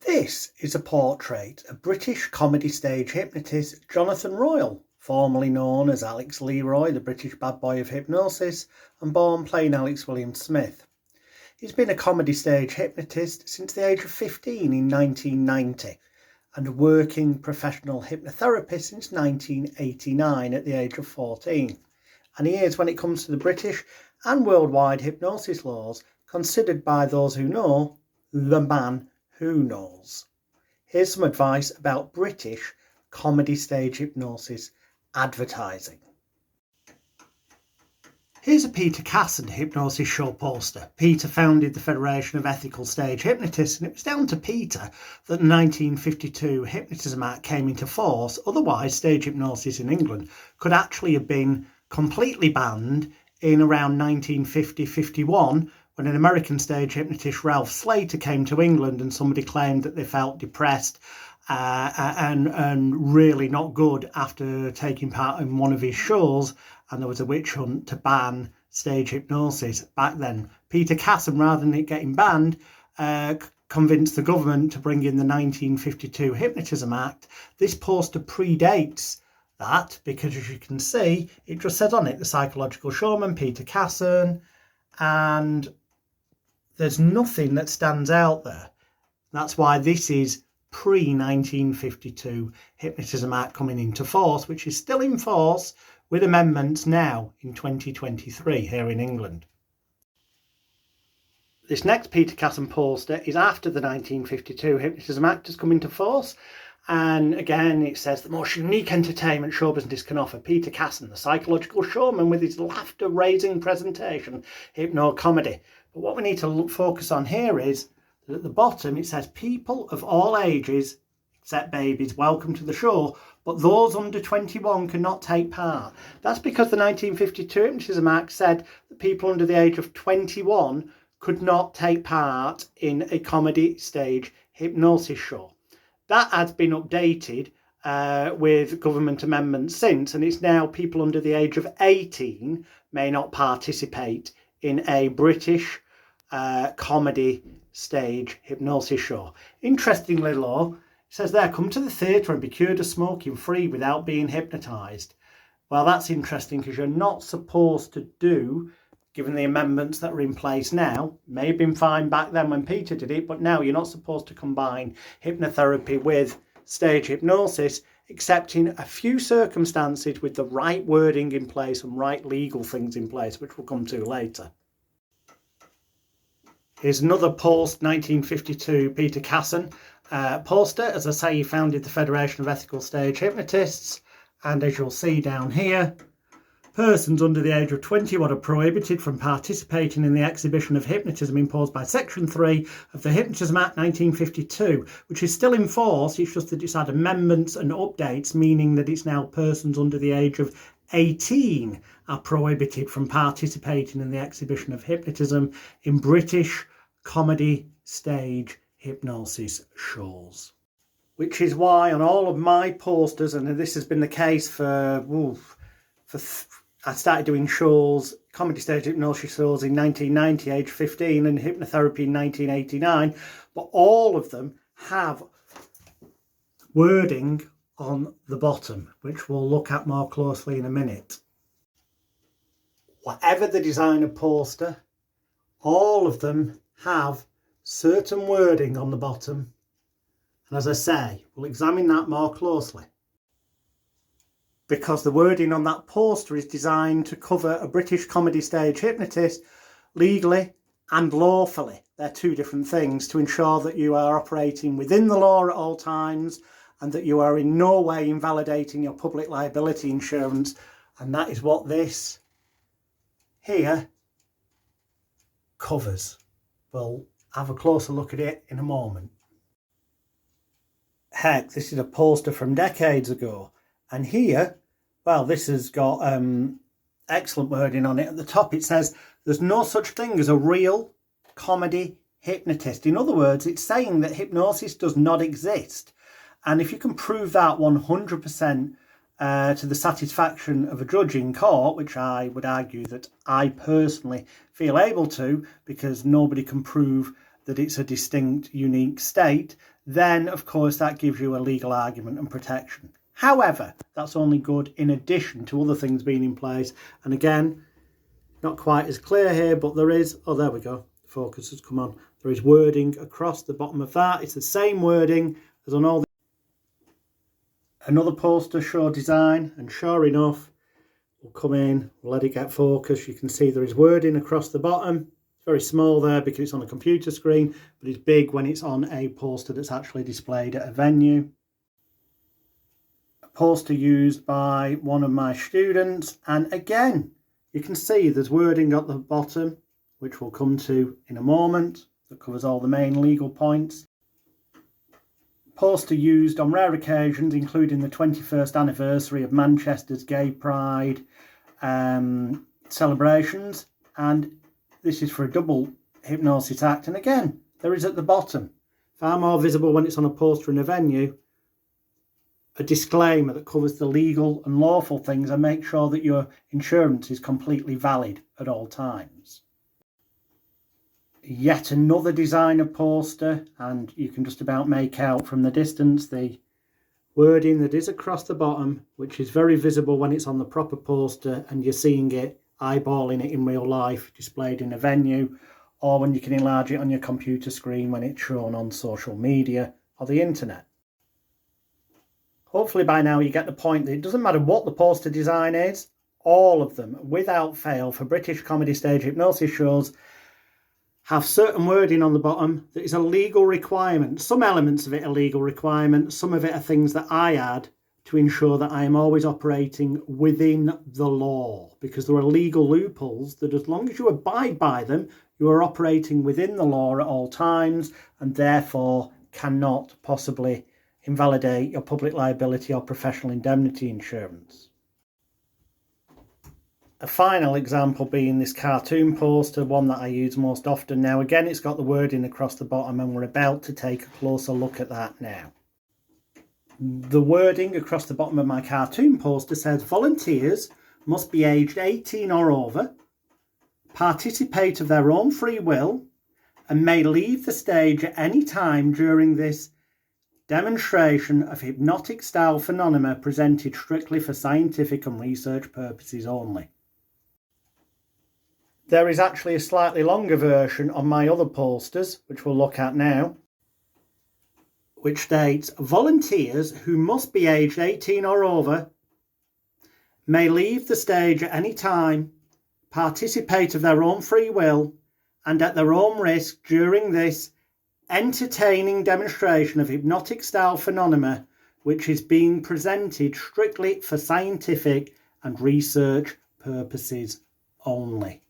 This is a portrait of British comedy stage hypnotist Jonathan Royle, formerly known as Alex Leroy, the British bad boy of hypnosis, and born plain Alex William Smith. He's been a comedy stage hypnotist since the age of 15 in 1990 and a working professional hypnotherapist since 1989 at the age of 14. And he is, when it comes to the British and worldwide hypnosis laws, considered by those who know, the man who knows. Here's some advice about British comedy stage hypnosis advertising. Here's a Peter Casson hypnosis show poster. Peter founded the Federation of Ethical Stage Hypnotists, and it was down to Peter that the 1952 Hypnotism Act came into force. Otherwise, stage hypnosis in England could actually have been completely banned in around 1950-51, when an American stage hypnotist, Ralph Slater, came to England and somebody claimed that they felt depressed and really not good after taking part in one of his shows, and there was a witch hunt to ban stage hypnosis back then. Peter Casson, rather than it getting banned, convinced the government to bring in the 1952 Hypnotism Act. This poster predates that because, as you can see, it just says on it the psychological showman Peter Casson, and there's nothing that stands out there. That's why this is pre-1952 Hypnotism Act coming into force, which is still in force with amendments now in 2023 here in England. This next Peter Casson poster is after the 1952 Hypnotism Act has come into force. And again, it says the most unique entertainment show business can offer. Peter Casson, the psychological showman with his laughter-raising presentation, hypno-comedy. But what we need to focus on here is that at the bottom it says people of all ages, except babies, welcome to the show, but those under 21 cannot take part. That's because the 1952 Hypnotism Act said that people under the age of 21 could not take part in a comedy stage hypnosis show. That has been updated with government amendments since, and it's now people under the age of 18 may not participate in a British comedy stage hypnosis show. Interestingly, law says there, come to the theatre and be cured of smoking free without being hypnotised. Well, that's interesting because you're not supposed to do, given the amendments that are in place now, may have been fine back then when Peter did it, but now you're not supposed to combine hypnotherapy with stage hypnosis, except in a few circumstances with the right wording in place and right legal things in place, which we'll come to later. Here's another post-1952 Peter Casson poster. As I say, he founded the Federation of Ethical Stage Hypnotists, and as you'll see down here, persons under the age of 21 are prohibited from participating in the exhibition of hypnotism imposed by Section 3 of the Hypnotism Act 1952, which is still in force. It's just that it's had amendments and updates, meaning that it's now persons under the age of 18 are prohibited from participating in the exhibition of hypnotism in British comedy stage hypnosis shows. Which is why on all of my posters, and this has been the case I started doing shows, comedy stage hypnosis shows in 1990, age 15, and hypnotherapy in 1989, but all of them have wording on the bottom, which we'll look at more closely in a minute. Whatever the designer poster, all of them have certain wording on the bottom, and as I say, we'll examine that more closely, because the wording on that poster is designed to cover a British comedy stage hypnotist legally and lawfully. They're two different things, to ensure that you are operating within the law at all times and that you are in no way invalidating your public liability insurance. And that is what this here covers. We'll have a closer look at it in a moment. Heck, this is a poster from decades ago. And here, well, this has got excellent wording on it. At the top it says, there's no such thing as a real comedy hypnotist. In other words, it's saying that hypnosis does not exist. And if you can prove that 100% to the satisfaction of a judge in court, which I would argue that I personally feel able to, because nobody can prove that it's a distinct, unique state, then of course that gives you a legal argument and protection. However, that's only good in addition to other things being in place. And again, not quite as clear here, but there is, oh, there we go, focus has come on. There is wording across the bottom of that. It's the same wording as on all the... Another poster show design, and sure enough, we'll come in, we'll let it get focused. You can see there is wording across the bottom. It's very small there because it's on a computer screen, but it's big when it's on a poster that's actually displayed at a venue. A poster used by one of my students, and again, you can see there's wording at the bottom, which we'll come to in a moment, that covers all the main legal points. Poster used on rare occasions, including the 21st anniversary of Manchester's Gay Pride celebrations, and this is for a double hypnosis act. And again, there is at the bottom, far more visible when it's on a poster in a venue, a disclaimer that covers the legal and lawful things and make sure that your insurance is completely valid at all times. Yet another designer poster, and you can just about make out from the distance the wording that is across the bottom, which is very visible when it's on the proper poster and you're seeing it, eyeballing it in real life, displayed in a venue, or when you can enlarge it on your computer screen when it's shown on social media or the internet. Hopefully by now you get the point that it doesn't matter what the poster design is, all of them, without fail, for British comedy stage hypnosis shows, have certain wording on the bottom that is a legal requirement. Some elements of it are legal requirements, some of it are things that I add to ensure that I am always operating within the law, because there are legal loopholes that as long as you abide by them, you are operating within the law at all times and therefore cannot possibly invalidate your public liability or professional indemnity insurance. A final example being this cartoon poster, one that I use most often now. Again, it's got the wording across the bottom and we're about to take a closer look at that now. The wording across the bottom of my cartoon poster says volunteers must be aged 18 or over, participate of their own free will, and may leave the stage at any time during this demonstration of hypnotic style phenomena presented strictly for scientific and research purposes only. There is actually a slightly longer version on my other posters, which we'll look at now, which states volunteers who must be aged 18 or over may leave the stage at any time, participate of their own free will, and at their own risk during this entertaining demonstration of hypnotic style phenomena, which is being presented strictly for scientific and research purposes only.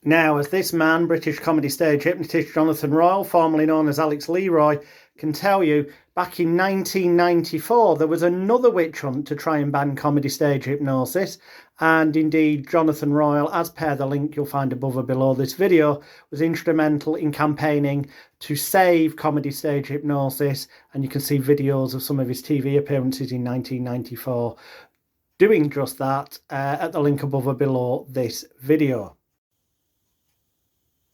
Now, as this man, British comedy stage hypnotist Jonathan Royle, formerly known as Alex Leroy, can tell you, back in 1994 there was another witch hunt to try and ban comedy stage hypnosis, and indeed Jonathan Royle, as per the link you'll find above or below this video, was instrumental in campaigning to save comedy stage hypnosis, and you can see videos of some of his TV appearances in 1994 doing just that at the link above or below this video.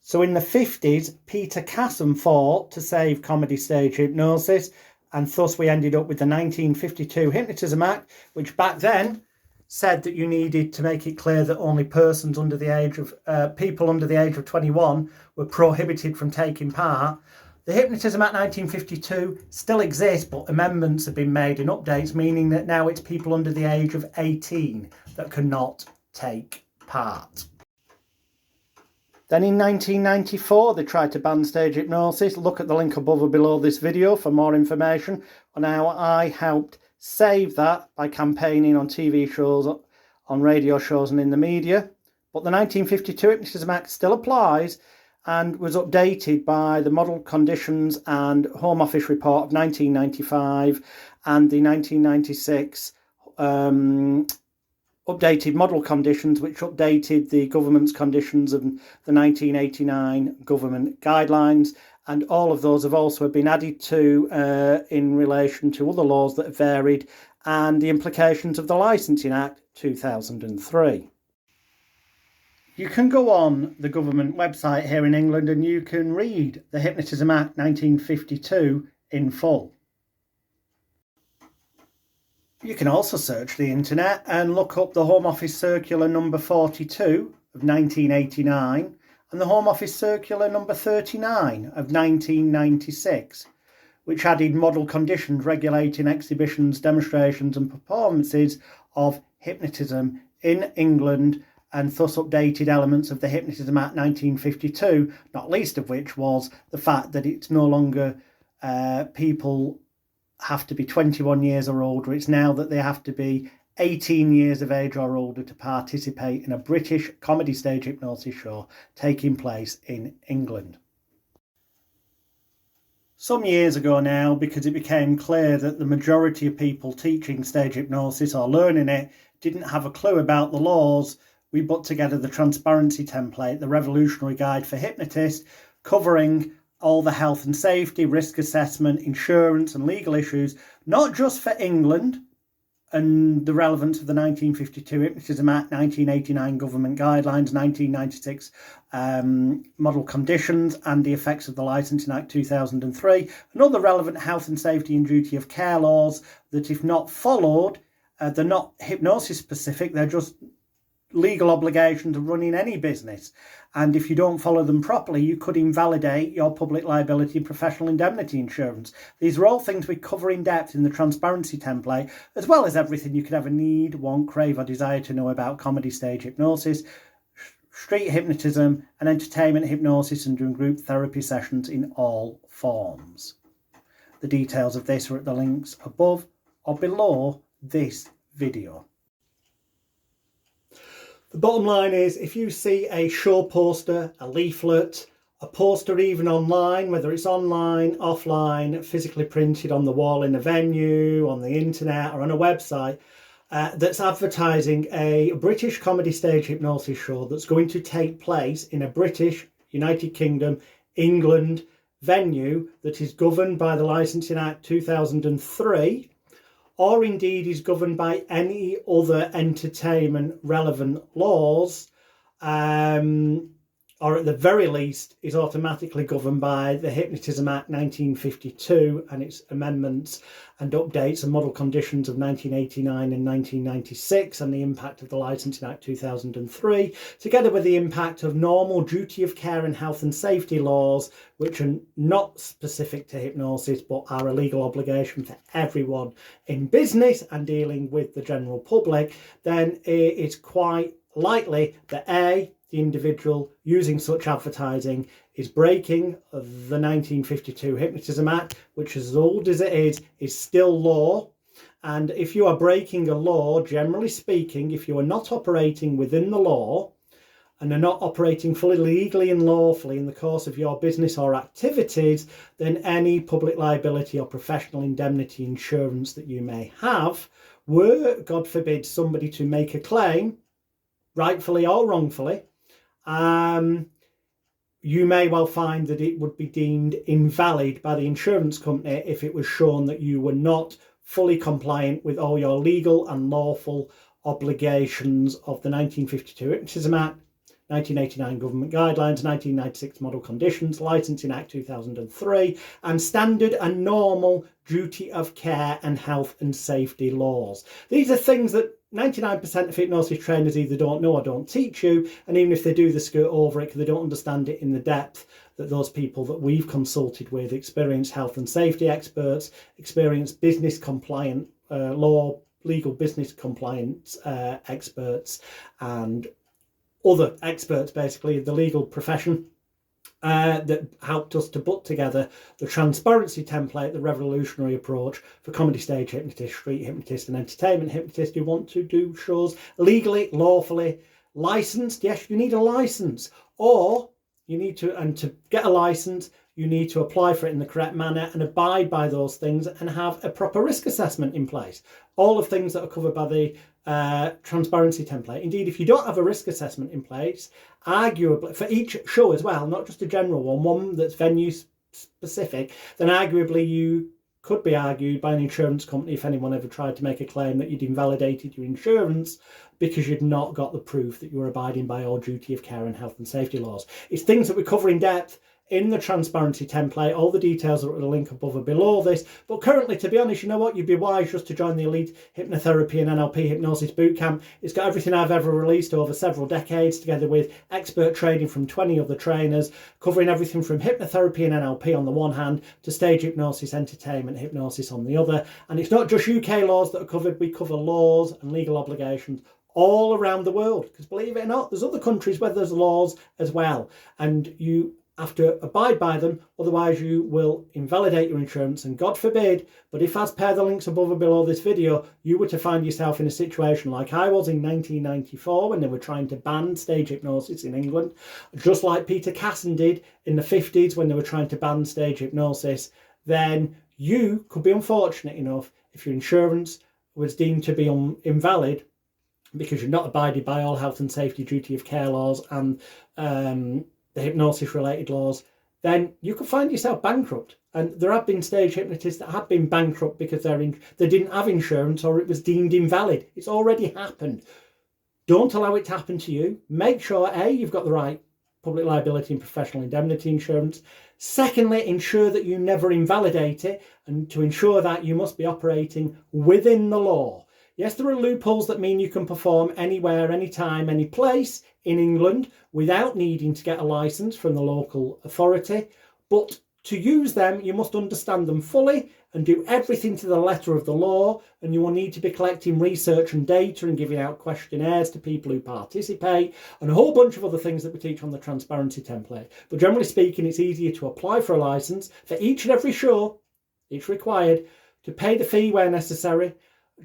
So in the 50s, Peter Casson fought to save comedy stage hypnosis, and thus we ended up with the 1952 Hypnotism Act, which back then said that you needed to make it clear that only persons under the age of, people under the age of 21 were prohibited from taking part. The Hypnotism Act 1952 still exists, but amendments have been made and updates, meaning that now it's people under the age of 18 that cannot take part. Then in 1994, they tried to ban stage hypnosis. Look at the link above or below this video for more information on how I helped save that by campaigning on TV shows, on radio shows and in the media. But the 1952 Hypnotism Act still applies and was updated by the Model Conditions and Home Office Report of 1995 and the 1996 updated model conditions, which updated the government's conditions of the 1989 government guidelines, and all of those have also been added to in relation to other laws that have varied and the implications of the Licensing Act 2003. You can go on the government website here in England and you can read the Hypnotism Act 1952 in full. You can also search the internet and look up the Home Office Circular number 42 of 1989 and the Home Office Circular number 39 of 1996, which added model conditions regulating exhibitions, demonstrations and performances of hypnotism in England, and thus updated elements of the Hypnotism Act 1952, not least of which was the fact that it's no longer people have to be 21 years or older. It's now that they have to be 18 years of age or older to participate in a British comedy stage hypnosis show taking place in England. Some years ago now, because it became clear that the majority of people teaching stage hypnosis or learning it didn't have a clue about the laws, we put together the transparency template, the revolutionary guide for hypnotists, covering all the health and safety, risk assessment, insurance and legal issues, not just for England and the relevance of the 1952 Hypnotism Act, 1989 government guidelines, 1996 model conditions and the effects of the Licensing Act 2003, and other relevant health and safety and duty of care laws that, if not followed, they're not hypnosis specific, they're just legal obligations of running any business, and if you don't follow them properly you could invalidate your public liability and professional indemnity insurance. These are all things we cover in depth in the transparency template, as well as everything you could ever need, want, crave or desire to know about comedy stage hypnosis, street hypnotism and entertainment hypnosis, and doing group therapy sessions in all forms. The details of this are at the links above or below this video. The bottom line is, if you see a show poster, a leaflet, a poster even online, whether it's online, offline, physically printed on the wall in a venue, on the internet or on a website, that's advertising a British comedy stage hypnosis show that's going to take place in a British, United Kingdom, England venue that is governed by the Licensing Act 2003, or indeed is governed by any other entertainment relevant laws, or at the very least is automatically governed by the Hypnotism Act 1952 and its amendments and updates and model conditions of 1989 and 1996, and the impact of the Licensing Act 2003, together with the impact of normal duty of care and health and safety laws, which are not specific to hypnosis but are a legal obligation for everyone in business and dealing with the general public, then it's quite likely that the individual using such advertising is breaking the 1952 Hypnotism Act, which, as old as it is still law. And if you are breaking a law, generally speaking, if you are not operating within the law and are not operating fully legally and lawfully in the course of your business or activities, then any public liability or professional indemnity insurance that you may have, were, God forbid, somebody to make a claim, rightfully or wrongfully, you may well find that it would be deemed invalid by the insurance company if it was shown that you were not fully compliant with all your legal and lawful obligations of the 1952 Hypnotism Act, 1989 government guidelines, 1996 model conditions, Licensing Act 2003, and standard and normal duty of care and health and safety laws. These are things that 99% of hypnosis trainers either don't know or don't teach you, and even if they do, they skirt over it because they don't understand it in the depth that those people that we've consulted with, experienced health and safety experts, experienced business compliant legal business compliance experts, and other experts, basically the legal profession, that helped us to put together the transparency template, the revolutionary approach for comedy stage hypnotists, street hypnotists and entertainment hypnotists who want to do shows legally, lawfully, licensed. Yes, you need a license, or you need to, and to get a license, you need to apply for it in the correct manner and abide by those things and have a proper risk assessment in place. All of things that are covered by the transparency template. Indeed, if you don't have a risk assessment in place, arguably for each show as well, not just a general one that's venue specific, then arguably you could be argued by an insurance company if anyone ever tried to make a claim that you'd invalidated your insurance because you'd not got the proof that you were abiding by all duty of care and health and safety laws. It's things that we cover in depth in the transparency template. All the details are at the link above or below this. But currently, to be honest, you know what? You'd be wise just to join the Elite Hypnotherapy and NLP Hypnosis Bootcamp. It's got everything I've ever released over several decades, together with expert training from 20 other trainers, covering everything from hypnotherapy and NLP on the one hand to stage hypnosis, entertainment hypnosis on the other. And it's not just UK laws that are covered. We cover laws and legal obligations all around the world, because believe it or not, there's other countries where there's laws as well, and you have to abide by them, otherwise you will invalidate your insurance. And God forbid, but if, as per the links above or below this video, you were to find yourself in a situation like I was in 1994 when they were trying to ban stage hypnosis in England, just like Peter Casson did in the 50s when they were trying to ban stage hypnosis, then you could be unfortunate enough if your insurance was deemed to be invalid because you're not abided by all health and safety duty of care laws and the hypnosis related laws, then you could find yourself bankrupt. And there have been stage hypnotists that have been bankrupt because they didn't have insurance or it was deemed invalid. It's already happened. Don't allow it to happen to you. Make sure, A, you've got the right public liability and professional indemnity insurance. Secondly, ensure that you never invalidate it. And to ensure that, you must be operating within the law. Yes, there are loopholes that mean you can perform anywhere, anytime, any place in England without needing to get a licence from the local authority. But to use them, you must understand them fully and do everything to the letter of the law. And you will need to be collecting research and data and giving out questionnaires to people who participate and a whole bunch of other things that we teach on the transparency template. But generally speaking, it's easier to apply for a licence for each and every show, each required, to pay the fee where necessary,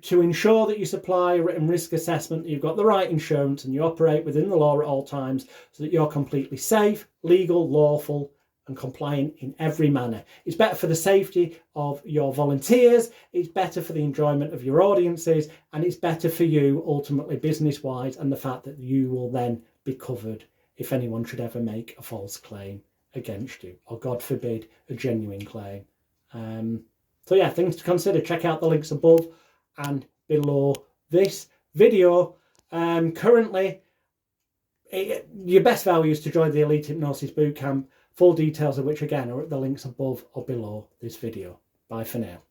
to ensure that you supply a written risk assessment, you've got the right insurance and you operate within the law at all times so that you're completely safe, legal, lawful and compliant in every manner. It's better for the safety of your volunteers, it's better for the enjoyment of your audiences, and it's better for you ultimately business-wise, and the fact that you will then be covered if anyone should ever make a false claim against you, or God forbid, a genuine claim. So yeah, things to consider. Check out the links above and below this video. Currently, your best value is to join the Elite Hypnosis Bootcamp, full details of which again are at the links above or below this video. Bye for now.